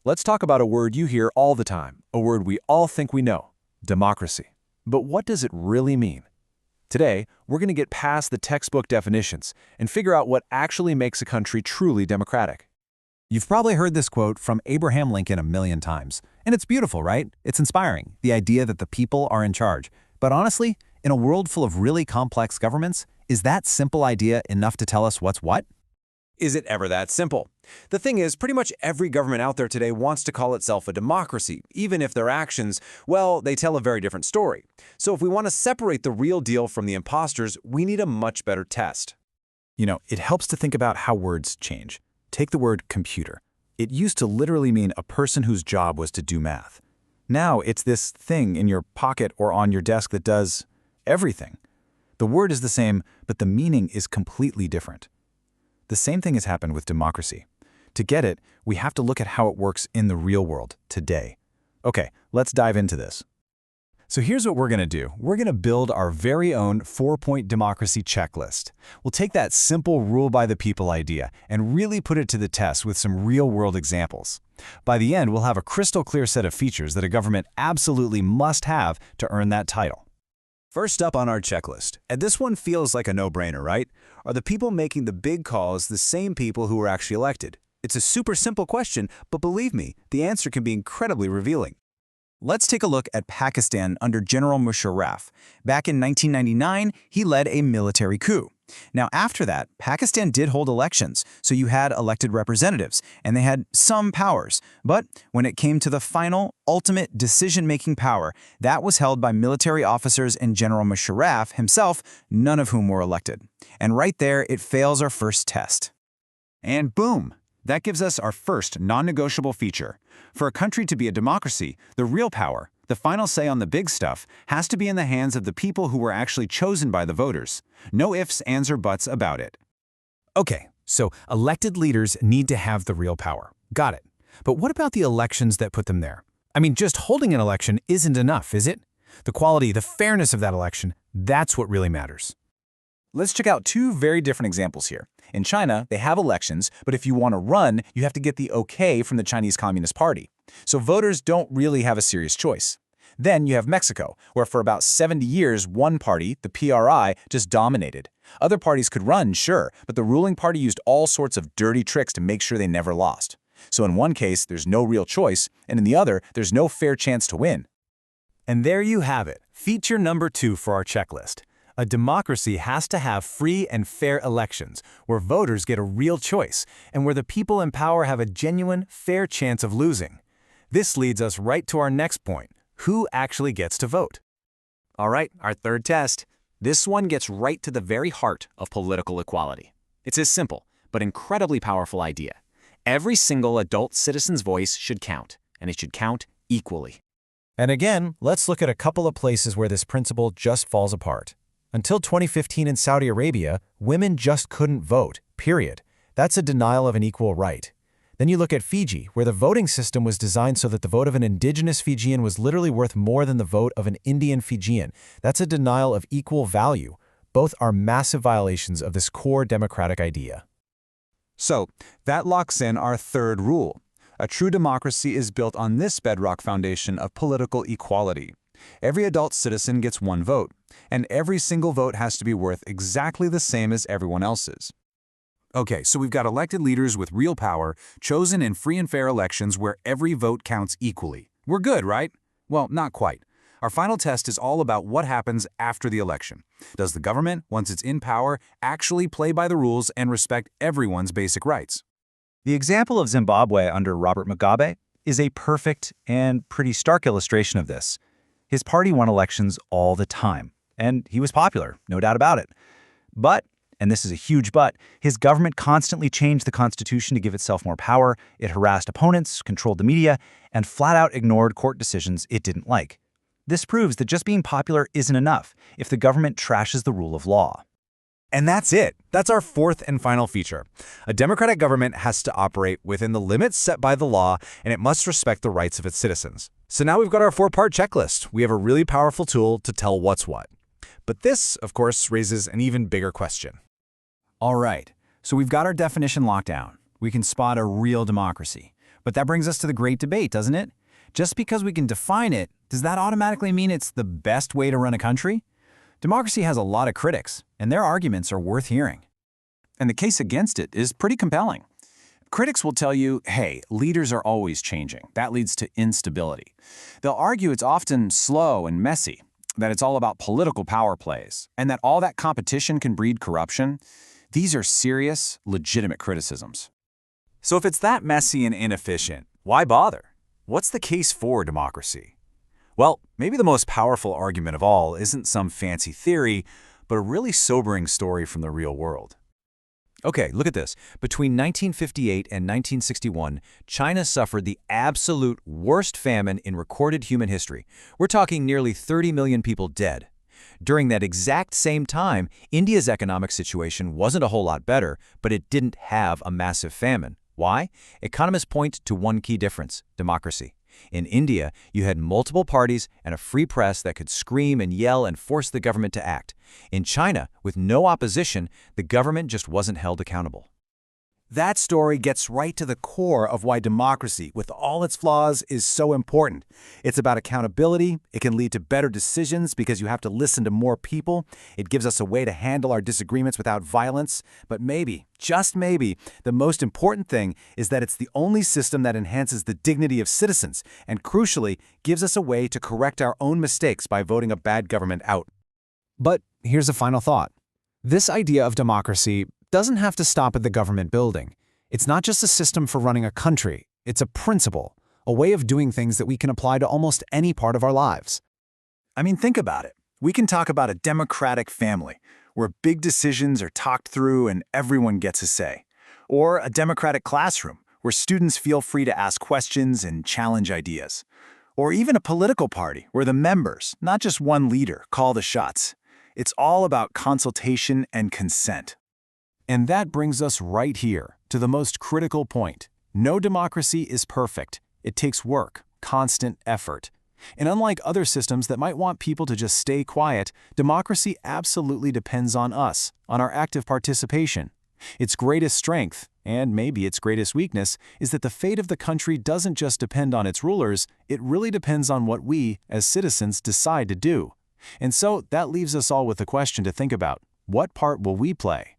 Let's talk about a word you hear all the time, a word we all think we know, democracy. But what does it really mean? Today, we're going to get past the textbook definitions and figure out what actually makes a country truly democratic. You've probably heard this quote from Abraham Lincoln a million times. And it's beautiful, right? It's inspiring, the idea that the people are in charge. But honestly, in a world full of really complex governments, is that simple idea enough to tell us what's what? Is it ever that simple? The thing is, pretty much every government out there today wants to call itself a democracy, even if their actions, well, they tell a very different story. So if we want to separate the real deal from the imposters, we need a much better test. It helps to think about how words change. Take the word computer. It used to literally mean a person whose job was to do math. Now it's this thing in your pocket or on your desk that does everything. The word is the same, but the meaning is completely different. The same thing has happened with democracy. To get it, we have to look at how it works in the real world today. Okay, let's dive into this. So here's what we're going to do. We're going to build our very own 4-point democracy checklist. We'll take that simple rule by the people idea and really put it to the test with some real-world examples. By the end, we'll have a crystal clear set of features that a government absolutely must have to earn that title. First up on our checklist, and this one feels like a no-brainer, right? Are the people making the big calls the same people who were actually elected? It's a super simple question, but believe me, the answer can be incredibly revealing. Let's take a look at Pakistan under General Musharraf. Back in 1999, he led a military coup. Now, after that, Pakistan did hold elections, so you had elected representatives, and they had some powers. But when it came to the final, ultimate decision-making power, that was held by military officers and General Musharraf himself, none of whom were elected. And right there, it fails our first test. And boom! That gives us our first non-negotiable feature. For a country to be a democracy, the real power, the final say on the big stuff, has to be in the hands of the people who were actually chosen by the voters. No ifs, ands, or buts about it. Okay, so elected leaders need to have the real power. Got it. But what about the elections that put them there? I mean, just holding an election isn't enough, is it? The quality, the fairness of that election, that's what really matters. Let's check out two very different examples here. In China, they have elections, but if you want to run, you have to get the okay from the Chinese Communist Party. So voters don't really have a serious choice. Then you have Mexico, where for about 70 years, one party, the PRI, just dominated. Other parties could run, sure, but the ruling party used all sorts of dirty tricks to make sure they never lost. So in one case, there's no real choice, and in the other, there's no fair chance to win. And there you have it, feature number 2 for our checklist. A democracy has to have free and fair elections, where voters get a real choice, and where the people in power have a genuine, fair chance of losing. This leads us right to our next point. Who actually gets to vote? All right, our third test. This one gets right to the very heart of political equality. It's a simple, but incredibly powerful idea. Every single adult citizen's voice should count, and it should count equally. And again, let's look at a couple of places where this principle just falls apart. Until 2015 in Saudi Arabia, women just couldn't vote, period. That's a denial of an equal right. Then you look at Fiji, where the voting system was designed so that the vote of an indigenous Fijian was literally worth more than the vote of an Indian Fijian. That's a denial of equal value. Both are massive violations of this core democratic idea. So, that locks in our third rule. A true democracy is built on this bedrock foundation of political equality. Every adult citizen gets one vote, and every single vote has to be worth exactly the same as everyone else's. Okay, so we've got elected leaders with real power, chosen in free and fair elections where every vote counts equally. We're good, right? Well, not quite. Our final test is all about what happens after the election. Does the government, once it's in power, actually play by the rules and respect everyone's basic rights? The example of Zimbabwe under Robert Mugabe is a perfect and pretty stark illustration of this. His party won elections all the time, and he was popular, no doubt about it. But, and this is a huge but, his government constantly changed the constitution to give itself more power, it harassed opponents, controlled the media, and flat out ignored court decisions it didn't like. This proves that just being popular isn't enough if the government trashes the rule of law. And that's it. That's our fourth and final feature. A democratic government has to operate within the limits set by the law, and it must respect the rights of its citizens. So now we've got our 4-part checklist. We have a really powerful tool to tell what's what. But this, of course, raises an even bigger question. All right, so we've got our definition locked down. We can spot a real democracy. But that brings us to the great debate, doesn't it? Just because we can define it, does that automatically mean it's the best way to run a country? Democracy has a lot of critics, and their arguments are worth hearing. And the case against it is pretty compelling. Critics will tell you, hey, leaders are always changing. That leads to instability. They'll argue it's often slow and messy, that it's all about political power plays, and that all that competition can breed corruption. These are serious, legitimate criticisms. So if it's that messy and inefficient, why bother? What's the case for democracy? Well, maybe the most powerful argument of all isn't some fancy theory, but a really sobering story from the real world. Okay, look at this. Between 1958 and 1961, China suffered the absolute worst famine in recorded human history. We're talking nearly 30 million people dead. During that exact same time, India's economic situation wasn't a whole lot better, but it didn't have a massive famine. Why? Economists point to one key difference: democracy. In India, you had multiple parties and a free press that could scream and yell and force the government to act. In China, with no opposition, the government just wasn't held accountable. That story gets right to the core of why democracy, with all its flaws, is so important. It's about accountability. It can lead to better decisions because you have to listen to more people. It gives us a way to handle our disagreements without violence. But maybe, just maybe, the most important thing is that it's the only system that enhances the dignity of citizens and, crucially, gives us a way to correct our own mistakes by voting a bad government out. But here's a final thought. This idea of democracy doesn't have to stop at the government building. It's not just a system for running a country. It's a principle, a way of doing things that we can apply to almost any part of our lives. I mean, think about it. We can talk about a democratic family, where big decisions are talked through and everyone gets a say. Or a democratic classroom, where students feel free to ask questions and challenge ideas. Or even a political party, where the members, not just one leader, call the shots. It's all about consultation and consent. And that brings us right here to the most critical point. No democracy is perfect. It takes work, constant effort. And unlike other systems that might want people to just stay quiet, democracy absolutely depends on us, on our active participation. Its greatest strength, and maybe its greatest weakness, is that the fate of the country doesn't just depend on its rulers, it really depends on what we, as citizens, decide to do. And so that leaves us all with a question to think about. What part will we play?